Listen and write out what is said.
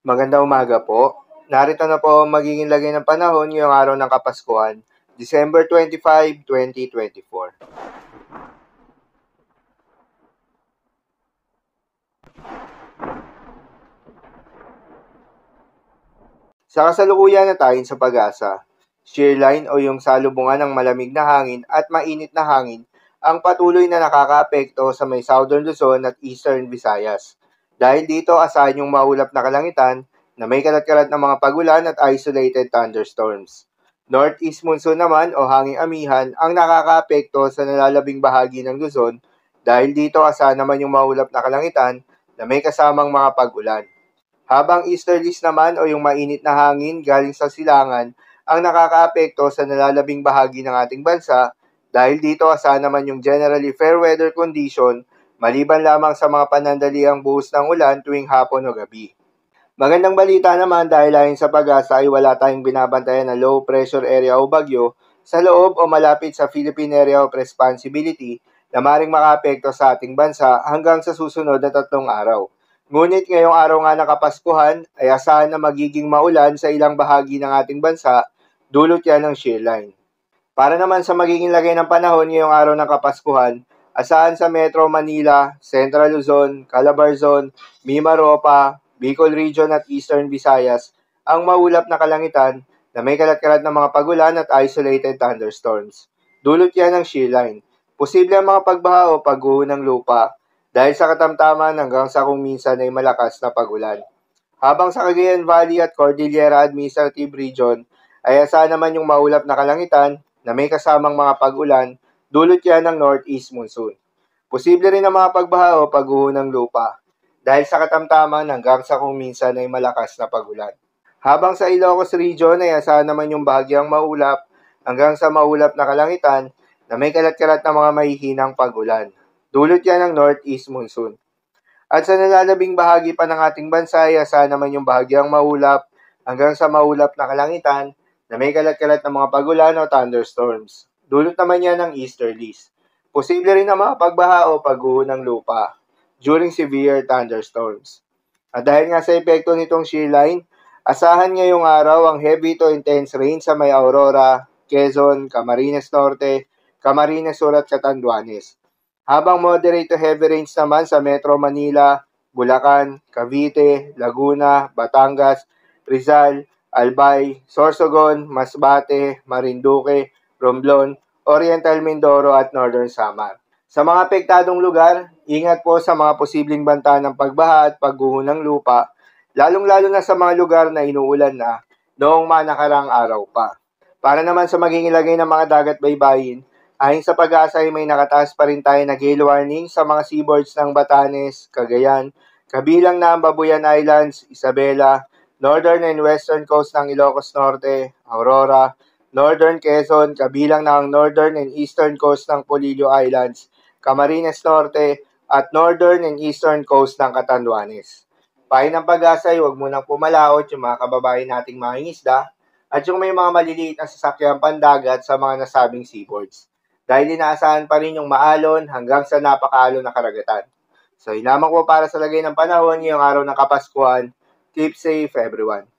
Magandang umaga po. Narito na po ang magiging lagay ng panahon ngayong araw ng Kapaskuhan, December 25, 2024. Sa kasalukuyan na tayo sa pag-asa, shear line o yung salubungan ng malamig na hangin at mainit na hangin ang patuloy na nakakaapekto sa may Southern Luzon at Eastern Visayas. Dahil dito, asahan yung maulap na kalangitan na may kalat-kalat na mga pagulan at isolated thunderstorms. Northeast monsoon naman o hanging amihan ang nakakaapekto sa nalalabing bahagi ng Luzon dahil dito asahan naman yung maulap na kalangitan na may kasamang mga pagulan. Habang easterlies naman o yung mainit na hangin galing sa silangan ang nakakaapekto sa nalalabing bahagi ng ating bansa dahil dito asahan naman yung generally fair weather condition maliban lamang sa mga panandaliang buhos ng ulan tuwing hapon o gabi. Magandang balita naman dahil ayon sa pag-asa ay wala tayong binabantayan na low pressure area o bagyo sa loob o malapit sa Philippine Area of Responsibility na maring makaapekto sa ating bansa hanggang sa susunod na 3 araw. Ngunit ngayong araw nga ng Kapaskuhan ay asahan na magiging maulan sa ilang bahagi ng ating bansa, dulot yan ng shear line. Para naman sa magiging lagay ng panahon ngayong araw ng Kapaskuhan, asahan sa Metro Manila, Central Luzon, Calabarzon, Mimaropa, Bicol Region at Eastern Visayas ang maulap na kalangitan na may kalat-kalat na mga pagulan at isolated thunderstorms. Dulot yan ng shear line. Posible ang mga pagbaha o pagguho ng lupa dahil sa katamtaman hanggang sa kung minsan ay malakas na pagulan. Habang sa Cagayan Valley at Cordillera Administrative Region ay asahan naman yung maulap na kalangitan na may kasamang mga pag-ulan, dulot yan ng northeast monsoon. Posible rin ang mga pagbaha o pagguho ng lupa dahil sa katamtaman hanggang sa kung minsan ay malakas na pagulan. Habang sa Ilocos Region ay asahan naman yung bahagyang maulap hanggang sa maulap na kalangitan na may kalat-kalat na mga mahihinang pagulan. Dulot yan ng northeast monsoon. At sa nalalabing bahagi pa ng ating bansa ay asahan naman yung bahagyang maulap hanggang sa maulap na kalangitan na may kalat-kalat na mga pagulan o thunderstorms. Dulot naman yan ng easterlies. Posible rin na mga pagbaha o pagguho ng lupa during severe thunderstorms. At dahil nga sa epekto nitong shear line, asahan ngayong araw ang heavy to intense rain sa may Aurora, Quezon, Camarines Norte, Camarines Sur at Catanduanes. Habang moderate to heavy rains naman sa Metro Manila, Bulacan, Cavite, Laguna, Batangas, Rizal, Albay, Sorsogon, Masbate, Marinduque, Romblon, Oriental Mindoro at Northern Samar. Sa mga apektadong lugar, ingat po sa mga posibleng banta ng pagbaha at pagguho ng lupa, lalong-lalo na sa mga lugar na inuulan na noong manakarang araw pa. Para naman sa magiging lagay ng mga dagat baybayin, ayon sa pag-asa ay may nakataas pa rin tayo na gale warning sa mga seaboards ng Batanes, Cagayan, kabilang na ang Babuyan Islands, Isabela, northern and western coast ng Ilocos Norte, Aurora, northern Quezon, kabilang na ang northern and eastern coast ng Polillo Islands, Camarines Norte, at northern and eastern coast ng Catanduanes. Payo ng pag-asa ay huwag munang pumalaot yung mga kababayan nating mangingisda at yung may mga maliliit na sasakyang pandagat sa mga nasabing seaboards dahil inaasahan pa rin yung maalon hanggang sa napakaalon na karagatan. So, yun lamang po para sa lagay ng panahon ngayong araw ng Kapaskuhan. Keep safe, everyone.